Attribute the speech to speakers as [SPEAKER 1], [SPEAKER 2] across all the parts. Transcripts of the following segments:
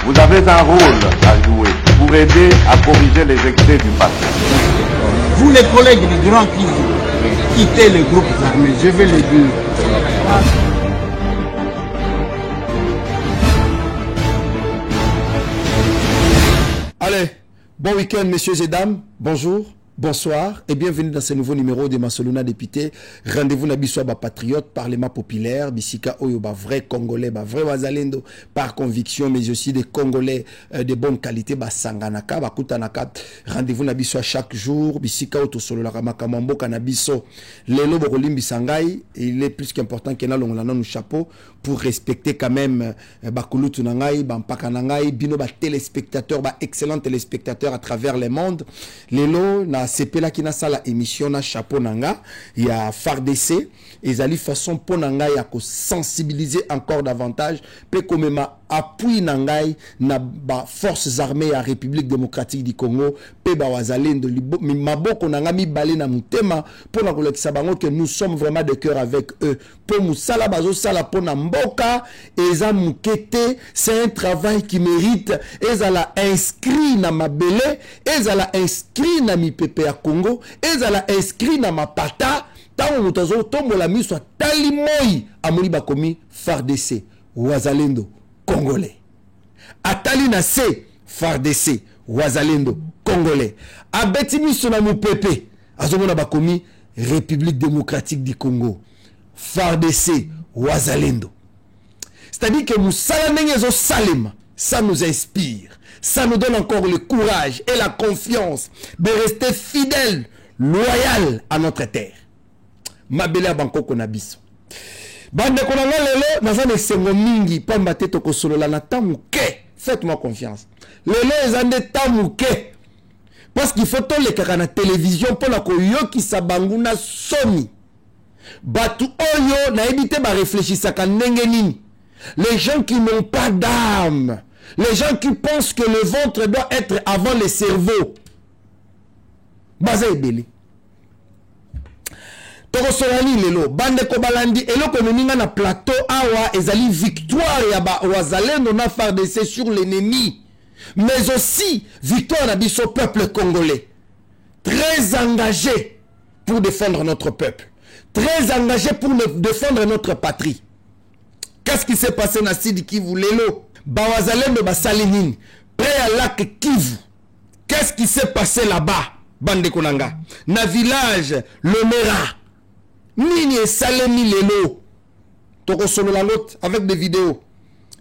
[SPEAKER 1] Vous avez un rôle à jouer pour aider à corriger les excès du passé.
[SPEAKER 2] Vous les collègues du Grand Kivu, quittez les groupes armés, je vais le dire.
[SPEAKER 3] Allez, bon week-end messieurs et dames, bonjour. Bonsoir et bienvenue dans ce nouveau numéro de Masoluna Député. Rendez-vous na biso ba patriote, parlement populaire, bisika oyo ba vrai congolais, ba vrai wazalendo par conviction, mais aussi des congolais de bonne qualité, ba sanganaka, ba kutanaka. Rendez-vous na biso chaque jour, bisika oto solo la makamambo kanabiso. Lelo bokolimbi sangai, il est plus qu'important que na longolana nous chapeau pour respecter quand même ba kulutu nangai, ba mpaka nangai, bino ba téléspectateurs, ba excellents téléspectateurs à travers le monde. Lelo na CP là qui na sala émission na chapeau nanga il y a FARDC ezali façon pour nanga ya ko sensibiliser encore davantage pe comme ma appui nangai na ba forces armées à République démocratique du Congo pe ba wazalendo maboko nanga mi balé na mutema pour na kolekisa bango que nous sommes vraiment de cœur avec eux pour musala bazo sala pour na mboka eza mukete c'est un travail qui mérite ezala inscrit na mabele ezala inscrit na mi pepe ya Congo ezala inscrit na mapata tango mutazo tombola miso tali moi amoni bakomi FARDC wazalendo congolais atali na se FARDC wazalendo congolais abeti miso na mupepe azomona bakomi République démocratique du Congo FARDC wazalendo. C'est-à-dire que musala ndenge zo salema, ça nous inspire. Ça nous donne encore le courage et la confiance de rester fidèles, loyaux à notre terre. Mabele banko konabiso. Bande konanga lelo nazane sengo mingi pamba teto kosolola na tamuke. Faites-moi confiance. Lelo ezande tamuke. Parce qu'il faut tout les kaka na télévision pour la koyoki sabanguna somi. Batu oyo na ebite ba réfléchissaka ndenge nini. Les gens qui n'ont pas d'âme. Les gens qui pensent que le ventre doit être avant le cerveau. Baza ebele. Toko solani lelo. Bande ko balandi. Eloko meninga na plateau awa ezali victoire ya ba wazalendo na FARDC sur l'ennemi. Mais aussi victoire na biso peuple congolais. Très engagé pour défendre notre peuple. Très engagé pour défendre notre patrie. Qu'est-ce qui s'est passé na Sidi Kivu lelo? Bawazalendo basalinini près à lac Kivu. Qu'est-ce qui s'est passé là-bas? Bande konanga. Na village Le Mera. Nini salemi lelo. Toko solo la note avec des vidéos.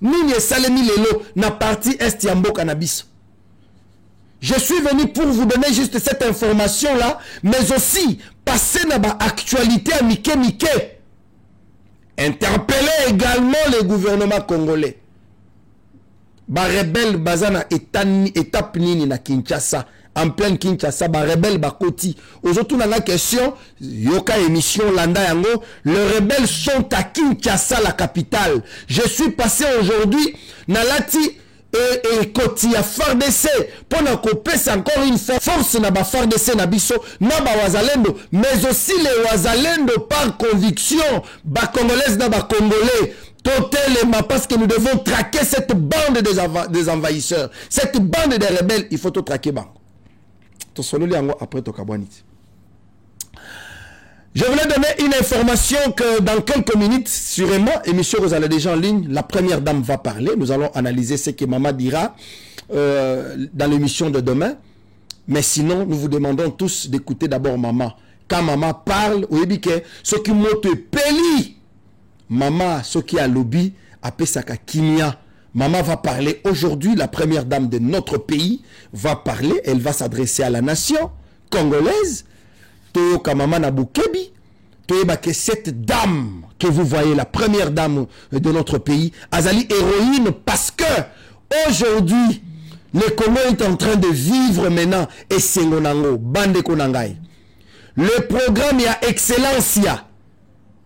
[SPEAKER 3] Nini salemi lelo na partie est ya mboka na biso. Je suis venu pour vous donner juste cette information là, mais aussi passer na ba actualité à Mike. Interpeller également le gouvernement congolais. Ba rebelle bazana étape nini na Kinshasa, en pleine Kinshasa, ba rebelle bakoti. Aujourd'hui na la question, yoka émission landa yango, les rebelles sont à Kinshasa, la capitale. Je suis passé aujourd'hui na lati et koti ya FARDC pour na kopesa encore une fois force na ba FARDC na biso na ba wazalendo, mais aussi les wazalendo par conviction, ba congolaises na ba congolais totalement, parce que nous devons traquer cette bande des envahisseurs, cette bande des rebelles. Il faut tout traquer bango. To solo liango après to kabwaniti. Je voulais donner une information que dans quelques minutes, sûrement, émission vous allez déjà en ligne, la première dame va parler. Nous allons analyser ce que maman dira dans l'émission de demain. Mais sinon, nous vous demandons tous d'écouter d'abord maman. Quand maman parle, vous voyez que ce qui monte peli, maman, ce qui a lobby, appelle ça kimia. Maman va parler aujourd'hui, la première dame de notre pays va parler, elle va s'adresser à la nation congolaise. Toyoka Maman Nabukebi, Toyoba que cette dame que vous voyez, la première dame de notre pays, Azali héroïne parce que aujourd'hui, le Congo est en train de vivre maintenant et Sengonango, Bande Konangai. Le programme ya Excellencia,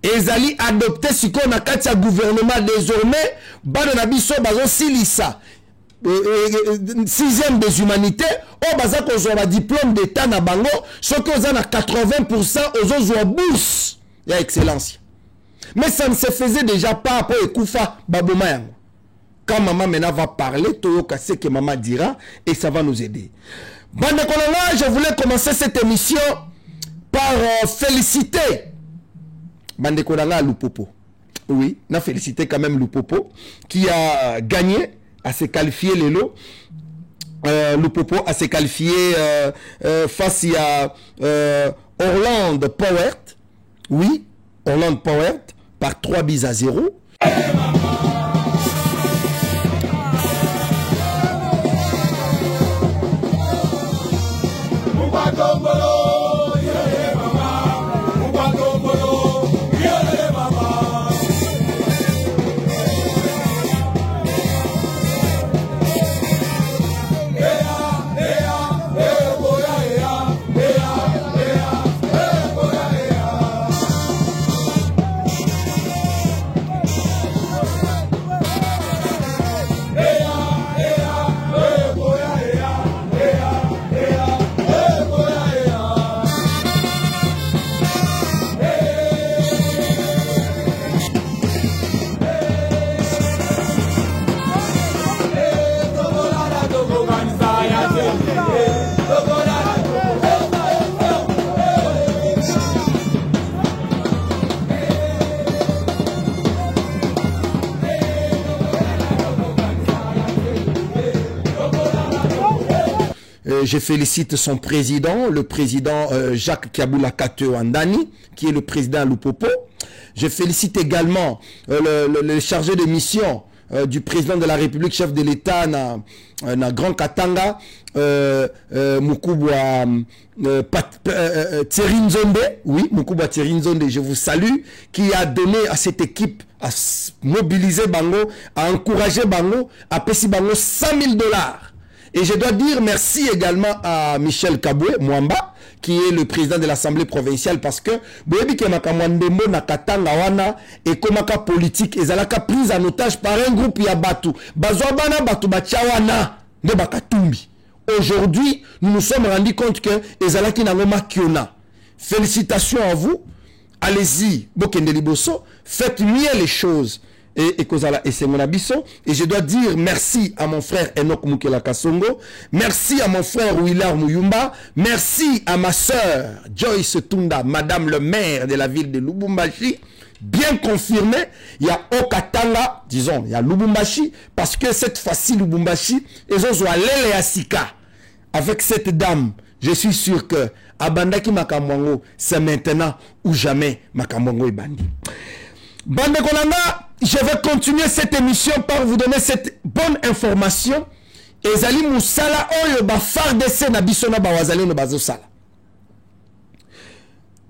[SPEAKER 3] Ezali adopté ce qu'on a katia gouvernement désormais, Bande Nabiso Bazo Silisa. 6e des humanités au bazar qu'on soit diplôme d'état na bango ce qu'on a na 80% aux autres bourse ya excellence mais ça ne se faisait déjà pas après Koufa Baboma yango quand maman maintenant va parler, Toyoka sait que maman dira et ça va nous aider. Bande Kolonga, je voulais commencer cette émission par féliciter Bande Kolonga Lupopo. Oui, on a félicité quand même Lupopo qui a gagné, à se qualifier les lots. Lupopo a se qualifié face à Orlando Powert. Oui, Orlando Powert par 3-0. Je félicite son président, le président Jacques Kabula Kateo Andani, qui est le président Lupopo. Je félicite également le chargé de mission du président de la République, chef de l'État, na Grand Katanga, Mukubwa Thierry Nzonde. Oui, Mukubwa Thierry Nzonde, je vous salue, qui a donné à cette équipe à mobiliser Bango, à encourager Bango, à payer Bango $100 000. Et je dois dire merci également à Michel Kaboué Mwamba, qui est le président de l'Assemblée provinciale, parce que et komaka politique et zalaka prise en otage par un groupe ya batu bazwabana batu bachawana ne bakatumbi. Aujourd'hui, nous nous sommes rendus compte que ezalaki nangoma kiona. Félicitations à vous. Allez-y, bokende liboso, faites mieux les choses. Et c'est mon abisso. Et je dois dire merci à mon frère Enoch Mukela Kasongo. Merci à mon frère Willard Muyumba. Merci à ma soeur Joyce Tunda, madame le maire de la ville de Lubumbashi. Bien confirmé, il y a Okatanga, disons, il y a Lubumbashi, parce que cette fois-ci, Lubumbashi, ils ont Lele Asika. Avec cette dame, je suis sûr que Abandaki Makamwango, c'est maintenant ou jamais Makamwango et Bandi. Bande Kolanga, je vais continuer cette émission par vous donner cette bonne information. Ezali Moussala oyo ba FARDC na biso na ba wazali no bazosala.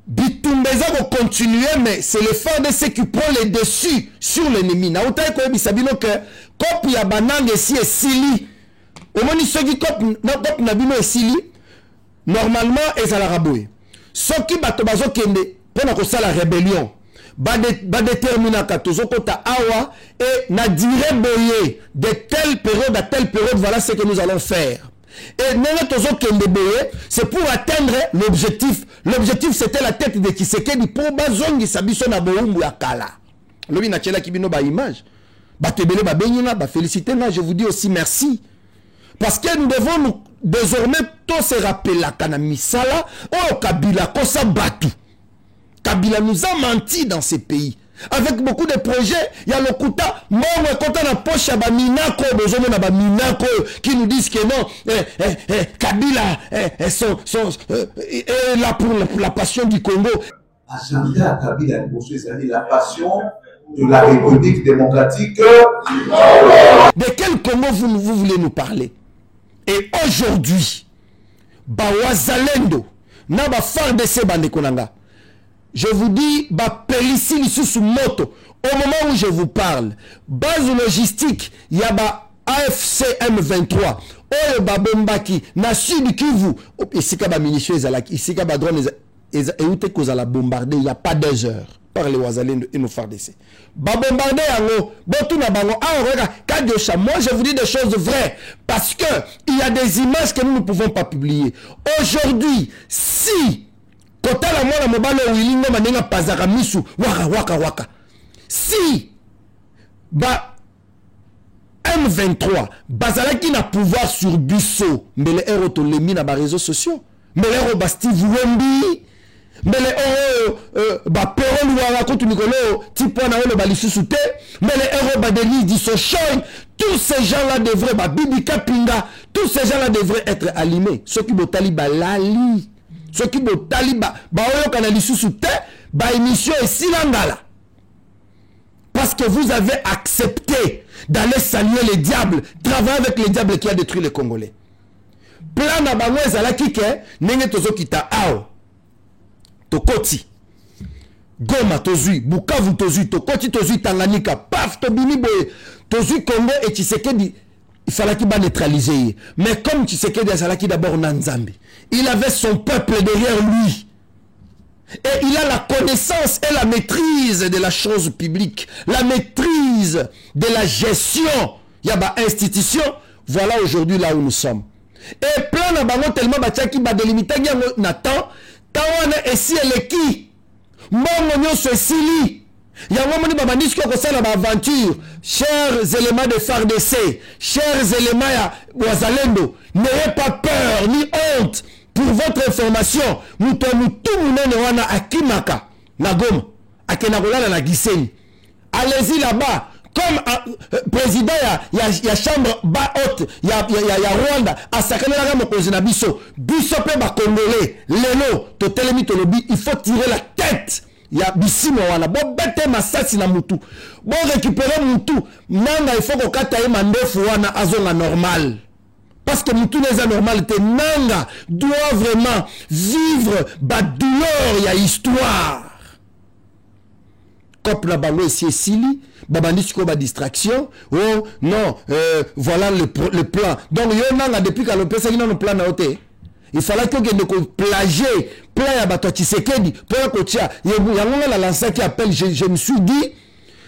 [SPEAKER 3] Bitumbeza va continuer, mais c'est le FARDC qui prend les dessus sur l'ennemi. Na utai ko bisabino que kop ya banange si esili. Omoni soki kop na bino esili. Normalement ezala raboye. Soki bato bazo kende pona ko sala rébellion. Ba déterminer katozo kota awa et na dire boye de telle période à telle période, voilà ce que nous allons faire. Et nene tozo kende boye, c'est pour atteindre l'objectif. L'objectif c'était la tête de Tshisekedi pour bazongi sabiso na boumbu ya kala. Lobi na tchela kibino ba image. Ba tebele ba benyina ba féliciter na, je vous dis aussi merci. Parce que nous devons nous désormais tous se rappeler la kanamisala o Kabila kosa batu. Kabila nous a menti dans ces pays. Avec beaucoup de projets, il y a le Kouta, moi, quand on a poche à Baminako, Baminako, qui nous disent que non, Kabila est là pour la passion du Congo.
[SPEAKER 4] À Kabila, la passion de la République démocratique.
[SPEAKER 3] De quel Congo vous voulez nous parler? Et aujourd'hui, Bawazalendo, Naba FARDC Bandekonanga. Je vous dis, Pélissi sous moto. Au moment où je vous parle, base logistique, il y a AFC M23. Oyo Babombaki, na sud Kivu. Ici, il y a des munitions, ici, il y a des drones, et où est-ce qu'on a bombardé il n'y a pas 2 heures par les Ouazalens et nos FARDC. Bombardé en moi je vous dis des choses vraies parce que il y a des images que nous ne pouvons pas publier. Aujourd'hui, si Kotala mwana mobalo wilingo manenga pazaka misu waka. Si M23 bazalaki na pouvoir sur biso mais les héros to lemi na ba réseaux sociaux mais les héros ba Steve Wemby mais les héros ba Perron Luara contre Nicolo tipo na le ba lisusu te mais les héros ba Denis Dissochoy, tous ces gens-là devraient ba Bibi Kapinga, tous ces gens-là devraient être allumés. Ceux qui botali ba lali, ceux qui botali ba oyo kana lisusu te ba émission et silangala. Parce que vous avez accepté d'aller saluer les diables, travailler avec les diables qui a détruit les Congolais. Plan na bango ezala kike, nenge tozo kita ao. Tokoti. Goma tozui, Bukavu tozui, Tokoti tozui, Tanganyika, paf, tobini boye. Tozui Congo et Tshisekedi, il fallait qu'il va neutraliser. Mais comme Tshisekedi azalaki d'abord Nanzambi, il avait son peuple derrière lui. Et il a la connaissance et la maîtrise de la chose publique, la maîtrise de la gestion. Il y a une institution. Voilà aujourd'hui là où nous sommes. Et plein de bango tellement batiaki ba délimiter Nathan, tawana esi eleki. Mongo nyonso esili. Yango moni baba nisko ko sala ba aventure. Chers éléments de FARDC, chers éléments ya Wazalendo, n'ayez pas peur ni honte. Pour votre information, nous sommes tout le monde à Kimaka, Nagom, à Kenagola, na Gisenyi. Allez-y là-bas, comme président, il y a chambre bas haute, il y a Rwanda, à Sakanela Mokozina Bisso, Bisso Peba Congolais, Lelo, Totelemi Tolobi, il faut tirer la tête. Il y a Bissimo wana, bon bête massasi na mutu, bon récupérer mutu, nanga il faut qu'on kataye mandefu wana azonga normal. Parce que Moutou n'est pas normal, Nanga doit vraiment vivre la douleur, il y a histoire. Comme la bango ici, Sili, babandis ko ba distraction, oh non, voilà le plan. Donc, yo nanga depuis qu'à l'opération, il y a un plan à côté. Il fallait que nous plagier, plan à bateau Tshisekedi, pour que tia, il y a la lancée qui appelle, je me suis dit,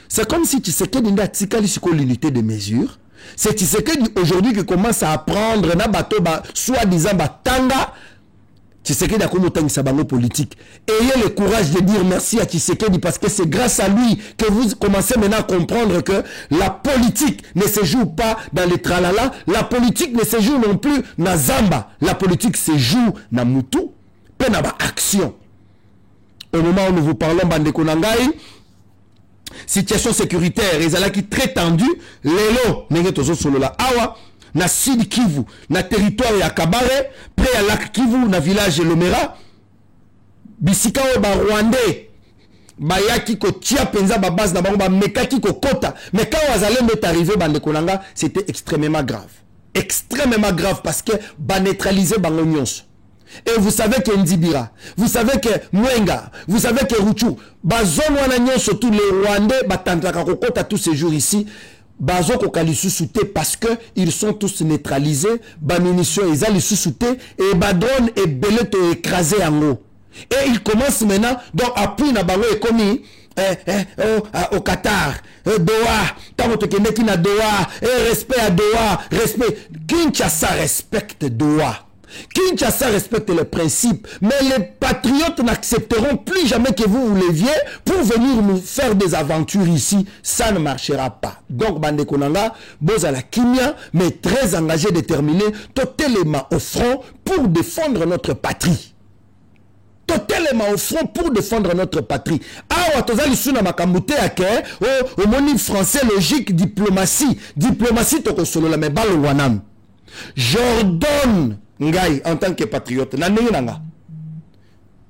[SPEAKER 3] c'est comme si Tshisekedi n'a tika l'unité de mesure. C'est Tshisekedi aujourd'hui qui commence à apprendre na bateau soi-disant batanga. Tshisekedi a comme autant de bango politique. Ayez le courage de dire merci à Tshisekedi parce que c'est grâce à lui que vous commencez maintenant à comprendre que la politique ne se joue pas dans les tralala, la politique ne se joue non plus na zamba, la politique se joue na mutu, pe na ba action. Au moment où nous vous parlons bandeko nangai, situation sécuritaire, ezalaki très tendu, lelo nenge tozo solo la awa na Sud Kivu, na territoire ya Kabare, près à lac Kivu, na village Lomera, bisika o ba Rwandais, bayaki ko tia penza ba base na bango ba mekaki ko kota, mais quand Wazalendo est arrivé bandeko nanga, c'était extrêmement grave. Extrêmement grave parce que ba neutraliser bango nyonso. Et vous savez que Ndibira, vous savez que Mwenga, vous savez que Ruchu, bazon wana nyonso tous les Rwandais batantaka kokota tous ces jours ici, bazo kokali sous-souté parce que ils sont tous neutralisés, ba munitions ils allaient sous-souté et ba drone et belé te écrasé en haut. Et ils commencent maintenant donc appui na bango et commis au Qatar, Doha, tant que tu na Doha, respect à Doha, respect. Kinshasa respecte Doha. Kinshasa respecte les principes, mais les patriotes n'accepteront plus jamais que vous leviez pour venir nous faire des aventures ici. Ça ne marchera pas. Donc, Bande Konanga, Bozala Kimia, mais très engagé, déterminé, totalement au front pour défendre notre patrie. Totalement au front pour défendre notre patrie. Ah, Watozali Suna Makamute Ake, au moni français logique, diplomatie. Diplomatie, toko solo la mebalo wanam. J'ordonne Ngai, en tant que patriote,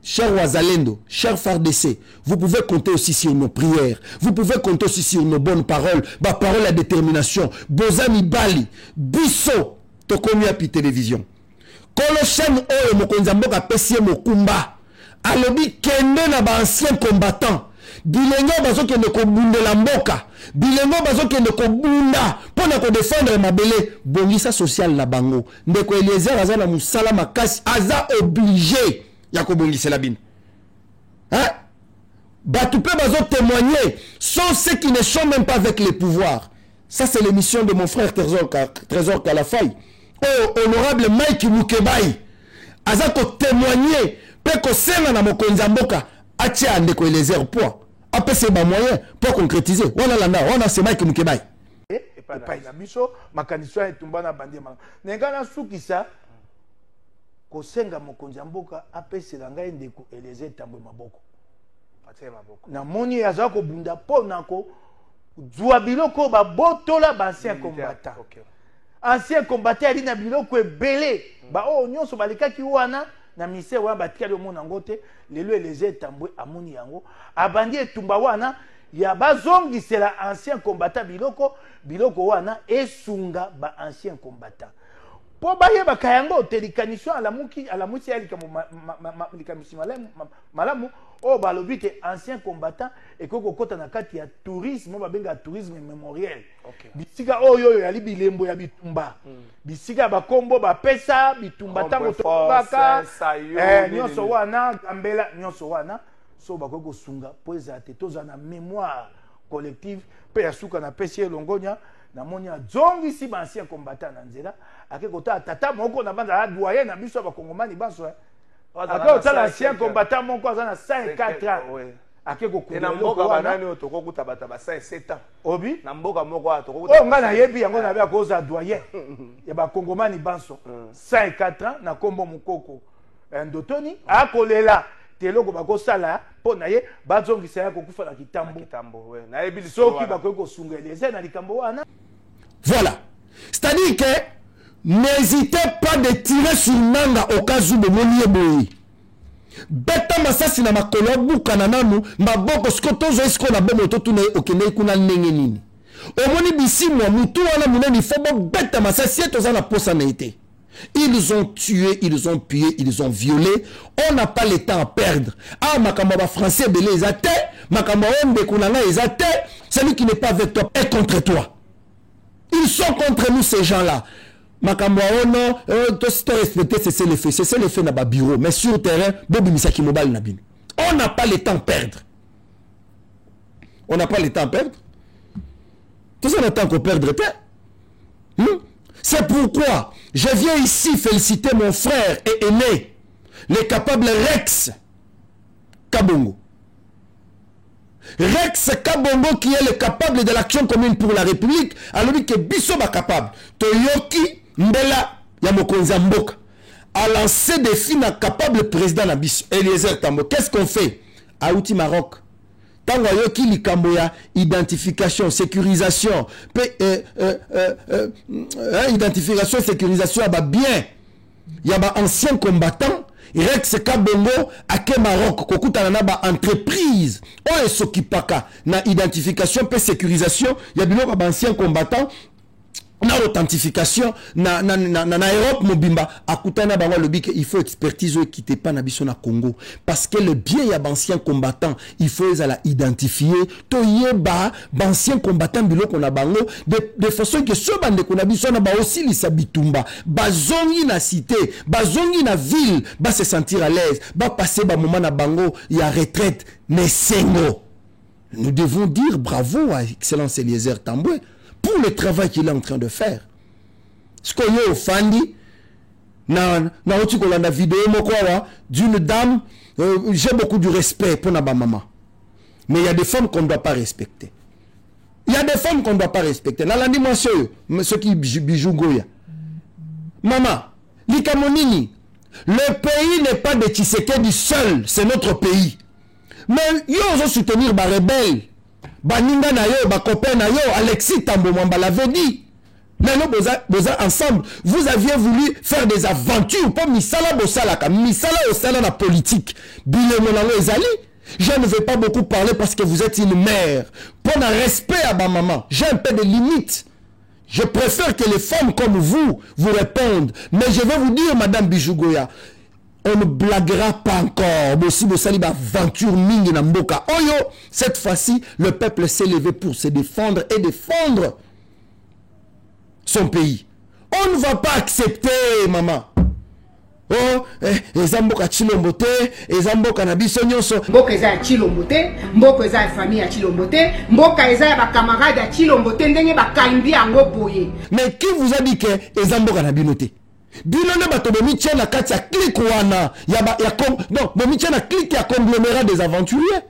[SPEAKER 3] cher Wazalendo, cher FARDC, vous pouvez compter aussi sur nos prières, vous pouvez compter aussi sur nos bonnes paroles, ma parole à détermination, Bozami Bali, Bisso, Tokomi Api Télévision. Koloshen Oyo Mokonzamboka Pessie Mokumba, Alobi Kende na ba ancien combattant. Bilengo bazo kende ko bundela mboka. Bilengo bazo kende ko bunda pona ko défendre mabele bongisa social la bango. Ndeko Eliezer aza na musala makasi aza obligé ya ko bongisa la bine. Hein? Batupe bazo témoigner sont ceux qui ne sont même pas avec les pouvoirs. Ça c'est l'émission de mon frère Trésor Kalafay. Oh honorable Mike Mukebai. Aza ko témoigner pe ko sena na mokonza mboka atia ndeko Eliezer poa. Après c'est un moyen pour concrétiser. On a là, on a c'est Mike Mukebai.
[SPEAKER 5] epai na biso makanisi etumba na bandi ma nenga na sukisa kosenga mokonzi ya mboka apesela ngai ndeko Eliezer Tambwe maboko na moni aza kobunda mpona kozwa biloko babotola baancien combattant ancien combattant ali na biloko ebele baoyo nyonso balekaki wana na ministère wana batikali omona yango te lelo Eliezer Tambwe amoni yango abandi etumba wana ya bazongisela ancien combattant biloko wana esunga ba ancien combattant po bayebaka yango te likanisi alamuki ya likamisi malamu oyo balobi te ancien combattant ekoki kokota na kati ya tourisme babenga tourisme mémoriel bisika oyo yali bilembo ya bitumba bisika bakombo bapesa bitumba ntango tobaka nyonso wana gambela nyonso wana so bakoki kosunga po ezala te tozala na mémoire collective mpe ya suka na pesi elongonya namoni azongisi baancien combattant na nzela ake kotala tata moko na banza doyen na biso ya bakongomani baso ake kotala ancien combattant moko aza na 104 ans ake kokuna mboka banani oyo tokokuta bato ba 7 ans obi na mboka moko ato tokokuta oyo nga nayebi yango na bia koza doyen ya bakongomani baso 104 ans na kombo mukoko ndotoni akolela teloko bakosala mpo na ye bazongisa ya kokufa na kitambo nayebi soki bakoki kosunga Eliezer na likambo wana.
[SPEAKER 3] Voilà, c'est-à-dire que n'hésitez pas de tirer sur nanga au cas où bomoni eboyi beta masasi na makolo buka na nanu maboko skotozo esko na bomo to na okende kuna ndenge nini omoni bisimwa mutu wana muneni fobo beta masasi toza na posa na été. Ils ont tué, ils ont pillé, ils ont violé. On n'a pas le temps à perdre. Ah, Makamba français, belé, ils attaient. Makamba onde, kunanga, ils attaient. Celui qui n'est pas avec toi est contre toi. Ils sont contre nous, ces gens-là. Makamba ono, to respecter, c'est le fait. C'est le fait dans le bureau. Mais sur le terrain, Bobi Misaki Mobile Nabin. On n'a pas le temps à perdre. On n'a pas le temps à perdre. Tout ça, on a le temps qu'on perdre. C'est pourquoi je viens ici féliciter mon frère et aîné, le capable Rex Kabongo. Rex Kabongo qui est le capable de l'action commune pour la République, alors que Bisso est capable. Toyoki Mbela Yamokonza Mboka a lancé des films capable président Nabisso. Eliezer Tambwe. Qu'est-ce qu'on fait? Aouti Maroc. Tango yoki likambo ya identification, sécurisation, identification, sécurisation, yaba bien, yaba ancien combattant, Rex Kabongo, ake Maroc, kokuta na ba entreprise, oye sokipaka, na identification, pe sécurisation, yabino ba ancien combattant, na authentification na Europe mobimba akutana bango le bik il faut expertise qui te pas na biso na Congo parce que le bien ya ancien combattant il faut la identifier to yeba ancien combattant biloko na bango de façon que ce bande ko na biso na ba aussi li sabitumba bazongi na cité bazongi na ville ba se sentir à l'aise ba passer ba moment na bango ya retraite nesengo. Nous devons dire bravo à excellence Eliezer Tambwe pour le travail qu'il est en train de faire. Ce qu'on y a au Fandi, na vidéo d'une dame, j'ai beaucoup de respect pour ma maman. Mais il y a des femmes qu'on ne doit pas respecter. Il y a des femmes qu'on ne doit pas respecter. Dans la dimension, ceux qui bijou Goya. Maman, l'Ikamonini, le pays n'est pas de Tshisekedi seul, c'est notre pays. Mais ils ont soutenir les rebelles. Baninga na yo, copain na yo, Alexis Tambo Mwamba l'avait dit. Mais nous, ensemble, vous aviez voulu faire des aventures pour Misala Bosalaka, Misala Osala la politique. Bile Monango Ezali. Je ne vais pas beaucoup parler parce que vous êtes une mère. Pour un respect à ma maman, j'ai un peu de limites. Je préfère que les femmes comme vous répondent. Mais je vais vous dire, Madame Bijougoya, on ne blaguera pas encore. Cette fois-ci, le peuple s'est levé pour se défendre et défendre son pays. On ne va pas accepter, maman. Oh, ezamboka chilombote, ezamboka na biso nyonso.
[SPEAKER 6] Mboka eza ya chilombote, mboka eza ya famille ya chilombote, mboka eza ya ba camarade ya chilombote ndenge ba kaimbi yango boye. Mais qui vous a dit que ezamboka na binote? Bino na bato bomitia na kati ya clique wana non, bomitia na clique ya conglomérat des aventuriers.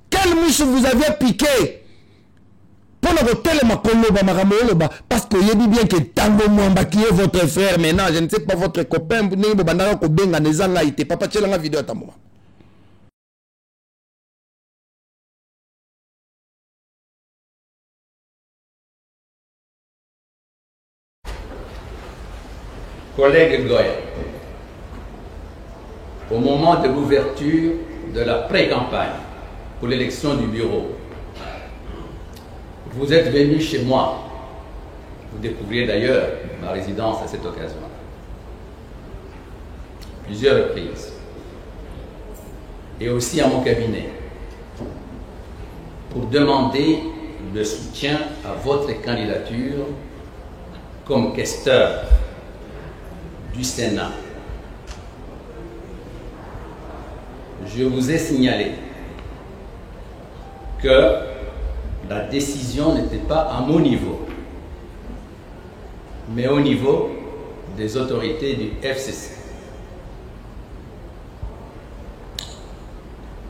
[SPEAKER 6] Quelle mouche vous avez piqué
[SPEAKER 3] Pour le telema koloba makamoloba parce que yebi bien que tango mwamba qui est votre frère maintenant, je ne sais pas votre copain, n'imbo bandana ko benga nezanga ite papa tchela nga vidéo ta moment.
[SPEAKER 7] Collègue Goya, au moment de l'ouverture de la pré-campagne pour l'élection du bureau, vous êtes venu chez moi. Vous découvriez d'ailleurs ma résidence à cette occasion. Plusieurs reprises. Et aussi à mon cabinet. Pour demander le soutien à votre candidature comme questeur du Sénat. Je vous ai signalé que la décision n'était pas à mon niveau, mais au niveau des autorités du FCC.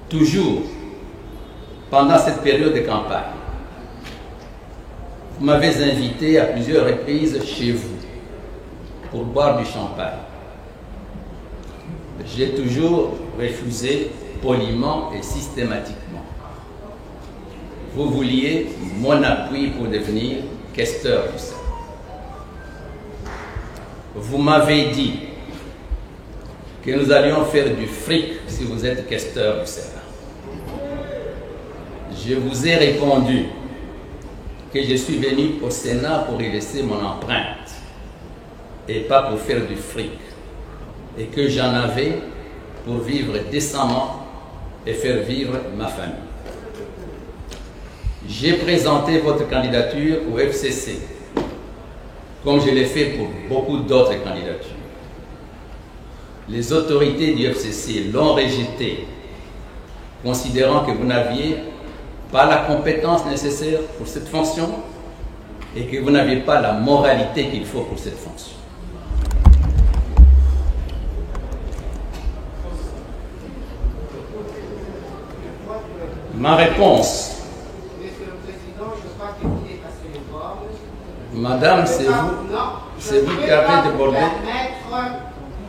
[SPEAKER 7] Toujours, pendant cette période de campagne, vous m'avez invité à plusieurs reprises chez vous pour boire du champagne. J'ai toujours refusé poliment et systématiquement. Vous vouliez mon appui pour devenir questeur du Sénat. Vous m'avez dit que nous allions faire du fric si vous êtes questeur du Sénat. Je vous ai répondu que je suis venu au Sénat pour y laisser mon empreinte et pas pour faire du fric, et que j'en avais pour vivre décemment et faire vivre ma famille. J'ai présenté votre candidature au FCC, comme je l'ai fait pour beaucoup d'autres candidatures. Les autorités du FCC l'ont rejeté, considérant que vous n'aviez pas la compétence nécessaire pour cette fonction et que vous n'aviez pas la moralité qu'il faut pour cette fonction. Ma réponse, Madame, c'est vous qui avez débordé.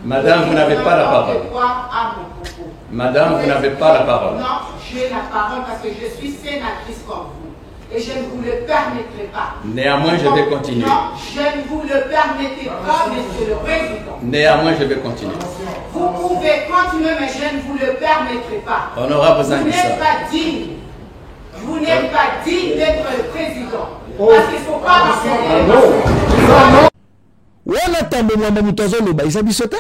[SPEAKER 7] Madame, vous n'avez pas la parole. Madame, vous n'avez pas la parole.
[SPEAKER 6] Non, j'ai la parole parce que je suis sénatrice comme vous. Et je ne vous le permettrai pas.
[SPEAKER 7] Néanmoins, je vais continuer.
[SPEAKER 6] Non, je ne vous le permettrai pas, Monsieur le Président.
[SPEAKER 7] Néanmoins, je vais continuer.
[SPEAKER 6] Vous pouvez continuer, mais je ne vous le permettrai pas.
[SPEAKER 7] On aura besoin de ça.
[SPEAKER 6] Vous n'êtes pas digne. Vous n'êtes pas digne d'être le président. Parce qu'il ne faut pas raconter.
[SPEAKER 3] Wana tambo mwamba mutazo loba isa bisote.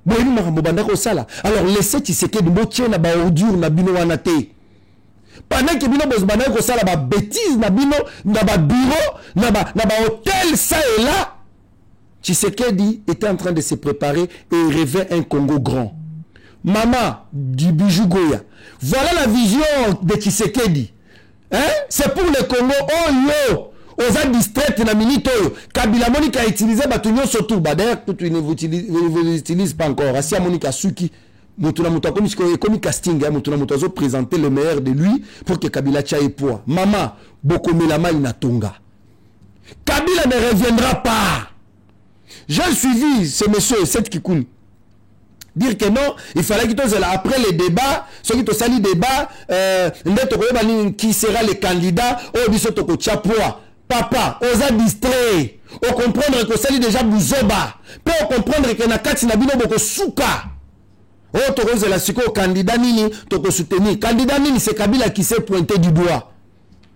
[SPEAKER 3] Boyini makambo banda ko sala. Alors laissez Tshisekedi botie na ba ordure na bino wana te. Pendant que bino boz banda ko sala ba bêtise na bino na ba bureau na ba hôtel ça et là. Tshisekedi était en train de se préparer et il rêvait un Congo grand. Maman du bijou Goya. Voilà la vision de Tshisekedi. Hein? C'est pour le Congo. Oh yo! Oza distrait na minute oyo. Kabila Monika a utilisé batunyo surtout. D'ailleurs, tout ne vous utilise pas encore. Asia Monika Suki. Mutuna Muta comme casting. Mutuna Mutazo présenter le meilleur de lui pour que Kabila tchaye poids. Maman, Bokomelama Inatonga. Kabila ne reviendra pas. J'ai suivi ce monsieur, cette Kikoun. Dire que non, il fallait qu'il soit là. Après les débats, ceux qui ont sali débat, qui sera le candidat, au bisotoko tchapoa. Papa, osa distrait. On comprendre que sali déjà bouzoba. Puis on comprendre que nakati nabino boko souka. Oh, toko la siko candidat nini, toko soutenir. Candidat nini, c'est Kabila qui s'est pointé du doigt.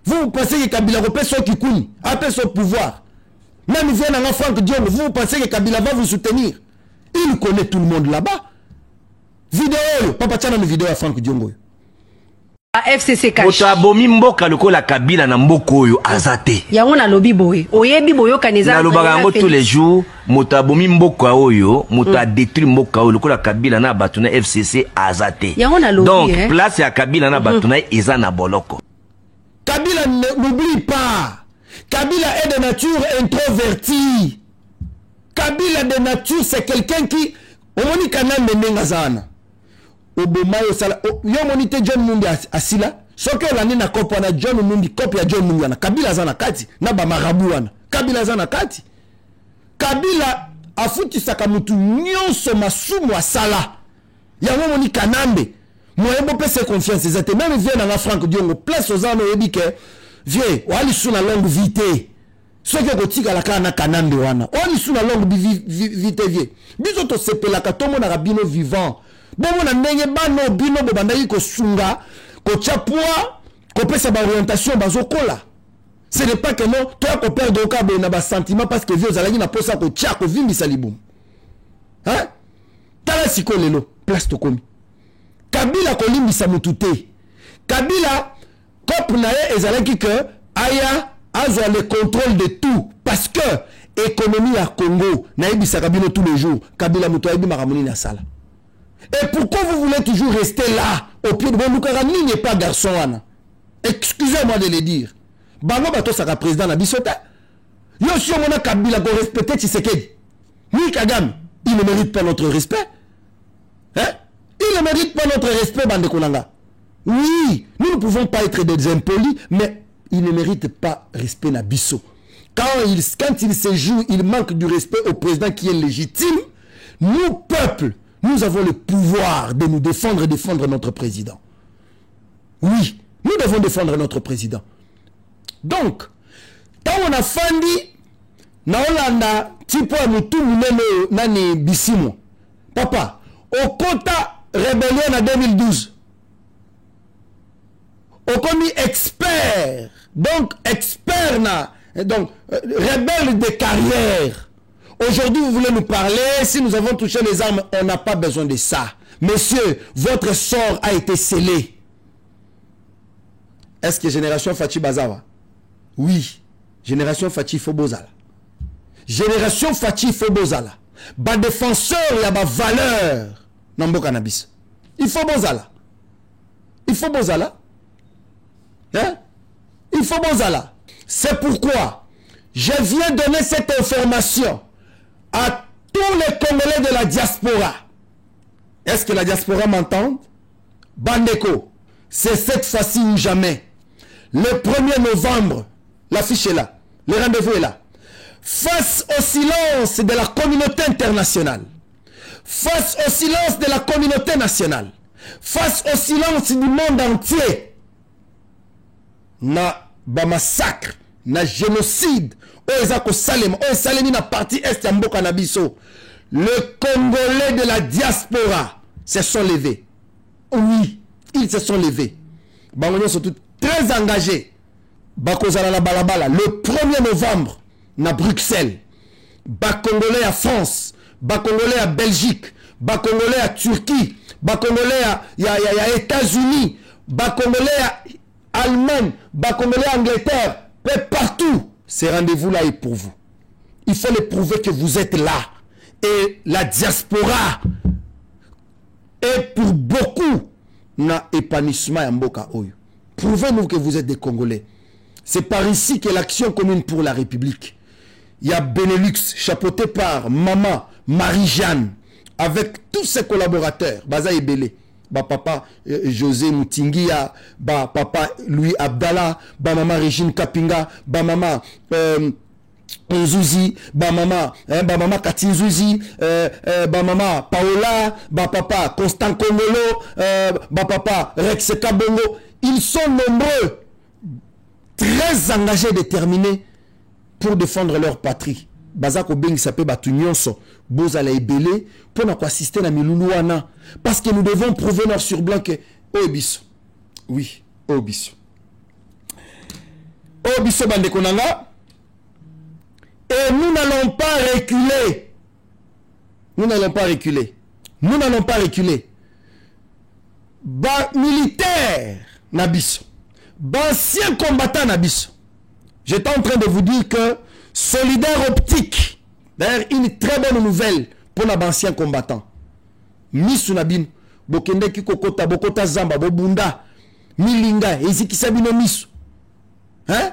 [SPEAKER 3] Vous pensez que Kabila repère son kikouni, après son pouvoir. Même il vient dans Franck Diongo, vous pensez que Kabila va vous soutenir. Il connaît tout le monde là-bas. Vidéo, papa tchana une vidéo à Franck Diongo.
[SPEAKER 8] FCC cash.
[SPEAKER 9] Moto abomi mboka lokola Kabila na mboko oyo azate.
[SPEAKER 8] Yango na lobi boye. Oyebi boyo kaneza.
[SPEAKER 9] Na lobaka ngo tous les jours, moto abomi mboka oyo, moto a détruit mboka oyo lokola Kabila na batuna FCC azate.
[SPEAKER 8] Yango na lobi.
[SPEAKER 9] Donc place ya Kabila na batuna eza na boloko.
[SPEAKER 3] Kabila n'oublie pas. Kabila est de nature introvertie. Kabila de nature c'est quelqu'un qui omoni kanal menenga zana. Obomayo sala yo monite John Mundi asila soki olandi na kopo wana John Numbi kopo ya John Numbi wana Kabila aza na kati na bamarabu wana Kabila aza na kati. Kabila afutisaka mutu nyonso masumu asala yango moni Kanambe moyebo pese confiance ezate même vie na Franck Diongo place ozano yebi ke vie wali suna longue vite soki kotika la kana Kanambe wana wali suna longue vite vie biso to sepelaka to mona rabino vivant bomo na ndenge bano bino bo bandaki ko sunga ko chapua ko pesa ba orientation bazokola. Ce n'est pas que non, toi qu'on perd au câble na ba sentiment parce que vieux alagi na posa ko tia ko vimbi salibum. Hein? Tala siko lelo, place to komi. Kabila ko limbisa mutute. Kabila kop na ye ezalaki que aya azwa le contrôle de tout parce que économie à Congo na yebisa Kabila tous les jours. Kabila muto yebi makamoni na sala. Et pourquoi vous voulez toujours rester là au pied de bon Lukarani n'est pas garçon wana. Excusez-moi de le dire. Bango bato saka président na bisota. Yo si on a Kabila ko respecter Tshisekedi. Ni Kagame, il ne mérite pas notre respect. Hein? Il ne mérite pas notre respect, bande Kolanga. Oui, nous ne pouvons pas être des impolis, mais il ne mérite pas respect na biso. Quand il se joue, il manque du respect au président qui est légitime. Nous, peuple, nous avons le pouvoir de nous défendre et défendre notre président. Oui, nous devons défendre notre président. Donc, quand on a fandi, na Olanda, tipo ya mutu munene nani bisimo. Papa, au kota rébellion en 2012. Au commis expert. Donc, expert na. Donc, rebelle de carrière. Aujourd'hui, vous voulez nous parler, si nous avons touché les armes, on n'a pas besoin de ça. Messieurs, votre sort a été scellé. Est-ce que Génération Fachi Bazawa? Oui, Génération Fachi Fobozala. Génération Fachi Fobozala. Ba défenseur, il y a ba valeur. Nambo cannabis. Il faut Bozala. Il faut Bozala. Hein? Il faut Bozala. C'est pourquoi je viens donner cette information à tous les Congolais de la diaspora. Est-ce que la diaspora m'entend? Bandeko, c'est cette fois-ci ou jamais. Le 1er novembre, l'affiche est là, le rendez-vous est là. Face au silence de la communauté internationale, face au silence de la communauté nationale, face au silence du monde entier, na ba massacre, na génocide, Salemi na partie est ya mboka na biso. Le Congolais de la diaspora se sont levés. Oui, ils se sont levés. Bangonyo sont tous très engagés. Bakozala la balabala le 1er novembre na Bruxelles. Bakongolais à France, Bakongolais à Belgique, Bakongolais à Turquie, Bakongolais à États-Unis, Bakongolais à Allemagne, Bakongolais à Angleterre, partout. Ces rendez-vous-là est pour vous. Il faut les prouver que vous êtes là. Et la diaspora est pour beaucoup na épanouissement à Mboka Oyo. Prouvez-nous que vous êtes des Congolais. C'est par ici que l'action commune pour la République. Il y a Benelux, chapeauté par Maman Marie-Jeanne, avec tous ses collaborateurs, Baza Ebele, ba papa José Moutingia, ba papa Louis Abdallah, ba maman Régine Kapinga, ba maman Nzuzi, ba maman Katinzuzi, ba maman Paola, ba papa Constant Kongolo, ba papa Rex Kabongo. Ils sont nombreux, très engagés, déterminés pour défendre leur patrie. Bazako Beng s'appelle Batunyonso, Bozala Ebele, pour nous assister à Miloulouana. Parce que nous devons prouver noir sur blanc que Obiso. Oui, Obiso. Obiso Bandekonanga. Et nous n'allons pas reculer. Nous n'allons pas reculer. Nous n'allons pas reculer. Ba militaire Nabiso. Ba ancien combattant Nabiso. J'étais en train de vous dire que Solidaire Optique, d'ailleurs une très bonne nouvelle pour les anciens combattants. Misu Nabin, Bokende Kikokota, Bokota Zamba, Bobunda, Milinga, Ezikisabino Misu. Hein?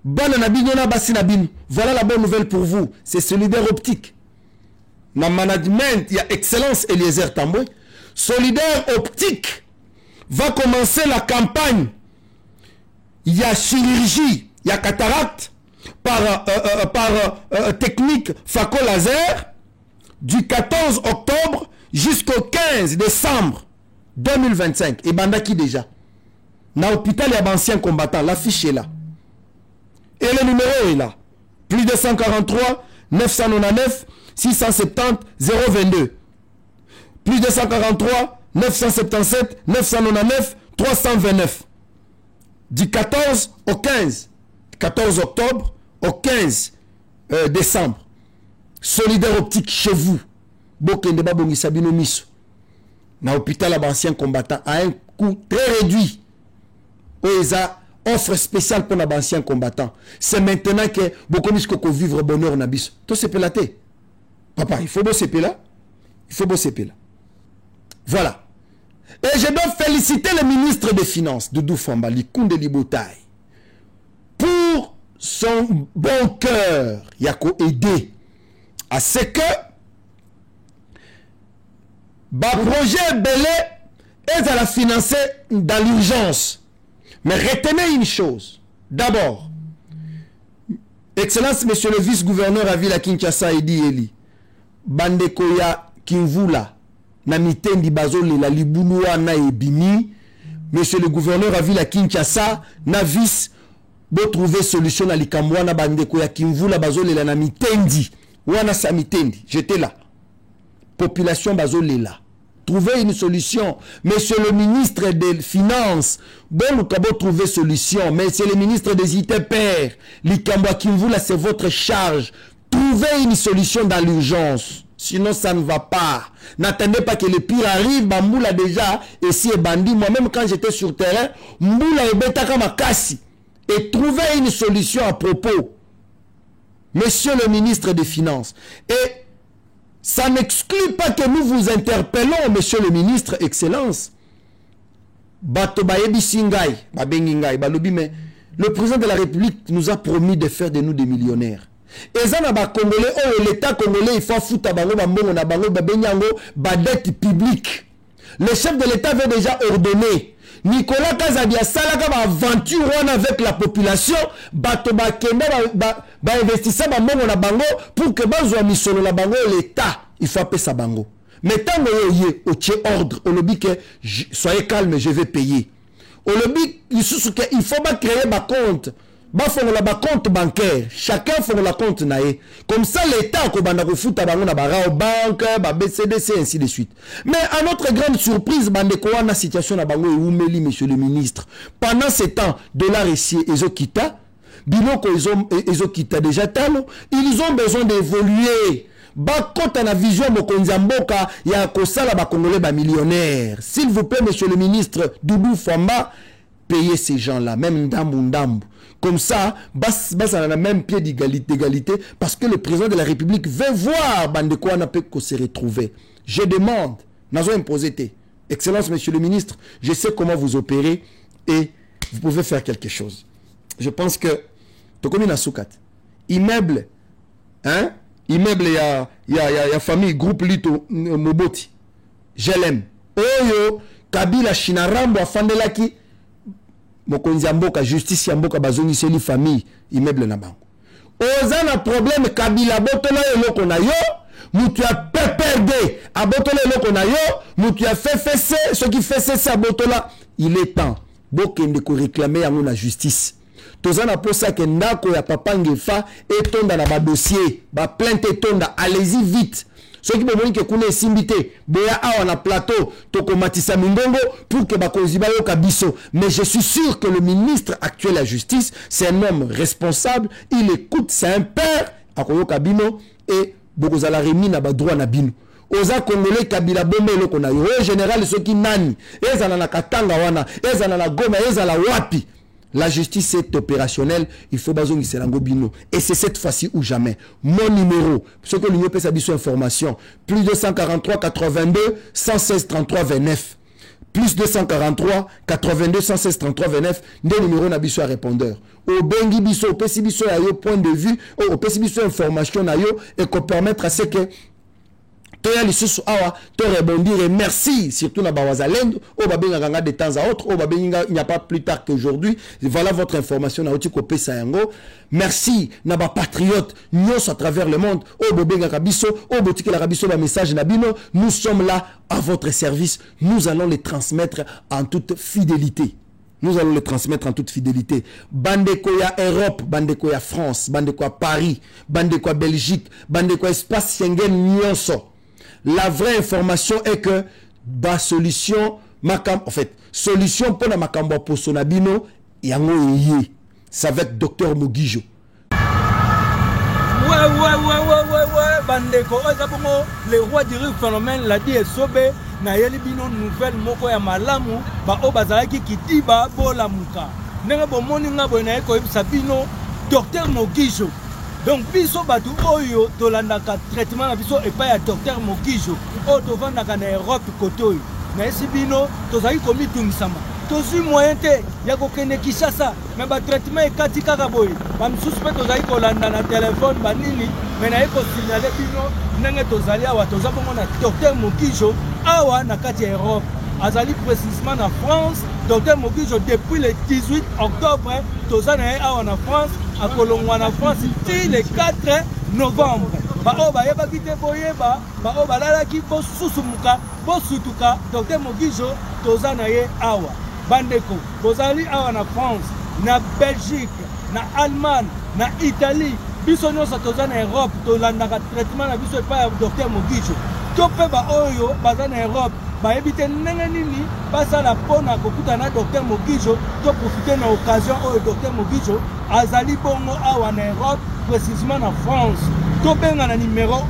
[SPEAKER 3] Bana Nabin, Bassi Nabin. Voilà la bonne nouvelle pour vous. C'est Solidaire Optique. Dans le management, il y a Excellence Eliezer Tamboué. Solidaire Optique va commencer la campagne il y a chirurgie, il y a cataracte, par technique phaco-laser, du 14 octobre jusqu'au 15 décembre 2025. Et bandaki déjà. Dans l'hôpital, il y a d'anciens combattants. L'affiche est là. Et le numéro est là. Plus 243 999 670 022. Plus 243 977 999 329. Du 14 au 15. 14 octobre au 15 décembre. Solidaire optique chez vous. Bokende babongi sabino miso. Dans l'hôpital, il y a d'anciens combattants à un coût très réduit. Oeza offre spéciale pour les anciens combattants. C'est maintenant que beaucoup misco vivre bonheur na biso. Tout c'est pelaté. Papa, il faut bosser là. Il faut bosser là. Voilà. Et je dois féliciter le ministre des Finances, Doudou Famba, Likunde Libotaï, pour son bon cœur. Il a aidé à ce que projet belé est à la financer dans l'urgence. Mais retenez une chose. D'abord, Excellence, Monsieur le vice-gouverneur à Villa Kinshasa, Edi Eli, Bandekoya Kinvula, Namitendi Bazole, la Libunua na Ebimi, Monsieur le gouverneur à Villa Kinshasa, na vice, bo trouver solution à Likamwana, Bandekoya Kinvula, Bazole, la Namitendi, Wana Samitendi, j'étais là. Population Bazole là. Trouver une solution. Monsieur le ministre des Finances, bon, nous avons trouvé solution. Monsieur le ministre des ITPR, l'Ikambwa Kimvula, c'est votre charge. Trouvez une solution dans l'urgence. Sinon, ça ne va pas. N'attendez pas que le pire arrive. Mboula déjà, et si est bandit. Moi-même, quand j'étais sur le terrain, Mboula est betaka makasi. Et trouvez une solution à propos. Monsieur le ministre des Finances. Et ça n'exclut pas que nous vous interpellons, monsieur le ministre, Excellence. Mais le président de la République nous a promis de faire de nous des millionnaires. Et ça, l'État congolais, il faut foutre dette publique. Le chef de l'État avait déjà ordonné. Nicolas Kazadia Salaka va aventure avec la population, investisseur pour que l'État, il faut appeler ça bango. Mais tant que vous ordre, soyez calme, je vais payer. Il faut pas créer un compte. Il faut un compte bancaire. Chacun fait un compte naé. Comme ça, l'État va foutre à banque, BCDC, ainsi de suite. Mais à notre grande surprise, la situation na bango et monsieur le ministre. Pendant ce temps, dollar ici, ils ont quitté. Biloko, ils ont quitté déjà talo. Ils ont besoin d'évoluer. Quand on a vision Mokonzamboka, il y a Kosala Bakongolais millionnaire. S'il vous plaît, monsieur le ministre Doudou Famba, payez ces gens-là, même Ndambu. Comme ça, bas à la même pied d'égalité, parce que le président de la République veut voir Bandekouana peut se retrouver. Je demande, nous avons imposé. Excellence, monsieur le ministre, je sais comment vous opérez et vous pouvez faire quelque chose. Je pense que, Tokomi Nasukat, immeuble, hein? Immeuble, il y a famille, groupe Lito Moboti. Je l'aime. Oyo, Kabila Shinarambo, Afandelaki, Mokonzi Amboka, justice Amboka, Bazongi Seli, famille, immeuble na bango. Ozana problème, Kabila Botola eloko na yo, Moutu a PPRD, a Botola eloko na yo, Moutu a fait fessé, ce qui fait cesser à Botola, il est temps. Bokende ko réclamer à la justice. Tozana pour ça que ndako ya papa ngefa etonda na ba dossier, ba plainte etonda, allez-y vite. Ceux qui veulent que kune simbité, boya awa na plateau, toko matisa mingongo pour que ba koziba yo kabiso. Mais je suis sûr que le ministre actuel de la justice, c'est un homme responsable, il écoute, c'est un père à koyo kabino et bokozala remi na ba droit na bino. Oza Congolais Kabila Bombe eloko na yo. En général ceux qui nani, ezana na Katanga wana, ezana na Goma, ezala wapi. La justice est opérationnelle, il faut bazongi selango bino. Et c'est cette fois-ci ou jamais. Mon numéro, ce que l'Union peut s'habituer information, plus 243 82 116 33 29. Plus 243 82 116 33 29. Des numéros n'habituent à répondeur. Au bengi biso, au pesi biso à yo point de vue, au pesi biso information à yo, et qu'on permettre à ce que toya lisusu awa to rebondir et merci surtout na bawazalendo o babenga nganga de temps à autre o babenga il n'y a pas plus tard qu'aujourd'hui. Voilà votre information na oti kopesa yango. Merci na ba patriote nyos à travers le monde o bobenga kabiso o botikela kabiso ba message na bino. Nous sommes là à votre service. Nous allons les transmettre en toute fidélité. Nous allons les transmettre en toute fidélité. Bandeko ya Europe, bandeko ya France, bandeko ya Paris, bandeko ya Belgique, bandeko ya espace Schengen nyonso. La vraie information est que ba solution en fait, solution pour la makambo poso na bino yango yé. C'est avec Dr Mogijo.
[SPEAKER 10] Ouais, bandeko, le roi du phénomène l'a dit et sobé. Na yeli bino nouvelle moko ya malamu ba o bazalaki kitiba bola muka ndenge bomoni nga boye na eko yebisa bino Dr Mogijo. Donc biso batu oyo tolandaka traitement na biso epai ya Dr Mogijo oyo tovandaka na Europe kote oyo na esi bino tozali komitungisama tozwi moyen te ya kokende Kinshasa me batraitement ekati kaka boye bamisusu mpe tozali kolanda na telefone banini me naye kosignale bino ndenge tozali awa toza bongo na Dr Mogijo awa na kati ya Europe azali précisément na France. Dr Mogijo depuis le 18 octobre toza na ye awa na France akolongwa na France ti le 4 novembre bao bayebaki te boyeba bao balalaki bosusumuka bosutuka Dr Mogijo toza na ye awa bandeko bozali awa na France na Belgique na Allemagne na Italie biso nyonso toza na Europe tolandaka traitement na biso epai ya Dr Mogijo to mpe baoyo baza na Europe bayebi te ndenge nini basala mpona kokuta na Dr Mogijo to profite na occasion oyo Dr Mogijo azali bongo awa na Europe précisément na France tobenga na numéro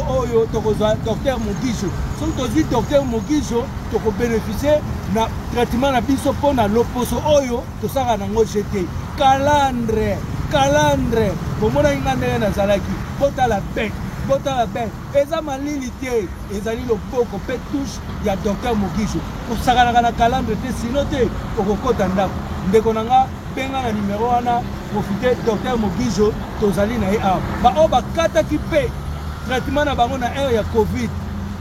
[SPEAKER 10] oyo tokozwa Dr Mogijo soki tozwi Dr Mogijo tokobénéficie na traitement na biso mpona loposo oyo tosaka nango jeté calandre bomona inga ndenge nazalaki botala ben eza malili te ezali loboko mpe touche ya Dr Mogijo kosakanaka na calandre te sino te okokota ndako ndeko na nga benga na numéro wana profite Dr Mogijo tozali na ye awa bao bakataki mpe traitement na bango na ere ya Covid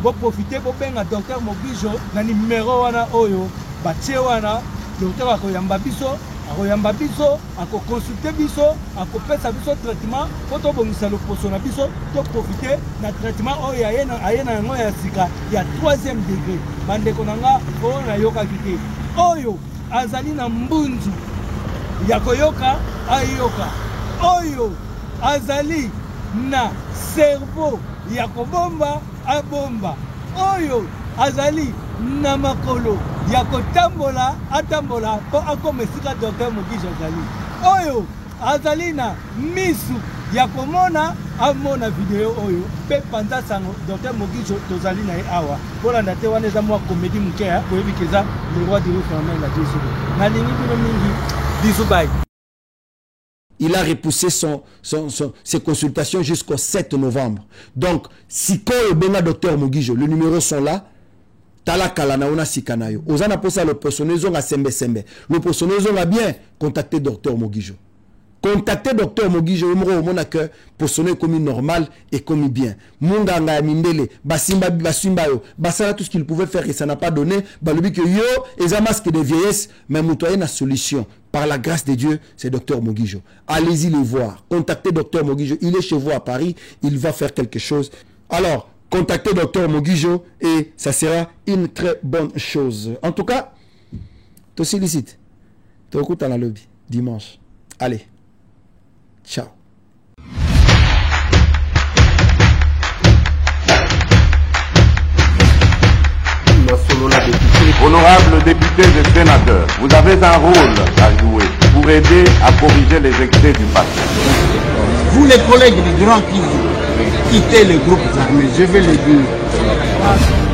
[SPEAKER 10] boprofite bobenga Dr Mogijo na numéro wana oyo batie wana docteur akoyamba biso akoconsulte biso akopesa biso traitement po tobongisa loposo na biso toprofite na traitement oyo aye na yango ya sika ya 3e degré bandeko na nga oyo nayokaki te oyo azali na mbunzu ya koyoka ayoka oyo azali na cerveau ya kobomba abomba oyo azali na makolo ya kotambola atambola po akoma esika Dr Mogijo azali oyo azali na misu ya komona amona video oyo pe panza sango Dr Mogijo tozali na ye awa bolanda te wana eza mwa comédie mukeya boyebi keza le roi du phénomène la diso nalingi bino mingi biso bai.
[SPEAKER 3] Il a repoussé ses consultations jusqu'au 7 novembre. Donc, si Koyo Benga Dr Mogijo, les numéros sont là. Tala Kalana Ona Sikanayo. Ozana posa le personnel à Sembe. Le personnel a bien contacté Dr Mogijo. Contactez Dr Mogijo, que personnel comme normal et comme bien. Munganga Mindele, Basimba Basimbayo, Basala tout ce qu'il pouvait faire et ça n'a pas donné. Balubi que yo, et un masque de vieillesse, mais moutoyen la solution. Par la grâce de Dieu, c'est Dr Mogijo. Allez-y le voir. Contactez Dr Mogijo. Il est chez vous à Paris. Il va faire quelque chose. Alors, contactez Dr Mogijo et ça sera une très bonne chose. En tout cas, te sollicite. Te écoute à la lobby dimanche. Allez. Ciao.
[SPEAKER 1] Honorables députés et sénateurs, vous avez un rôle à jouer pour aider à corriger les excès du passé.
[SPEAKER 2] Vous les collègues du Grand Kivu, quittez les groupes armés, je vais le dire.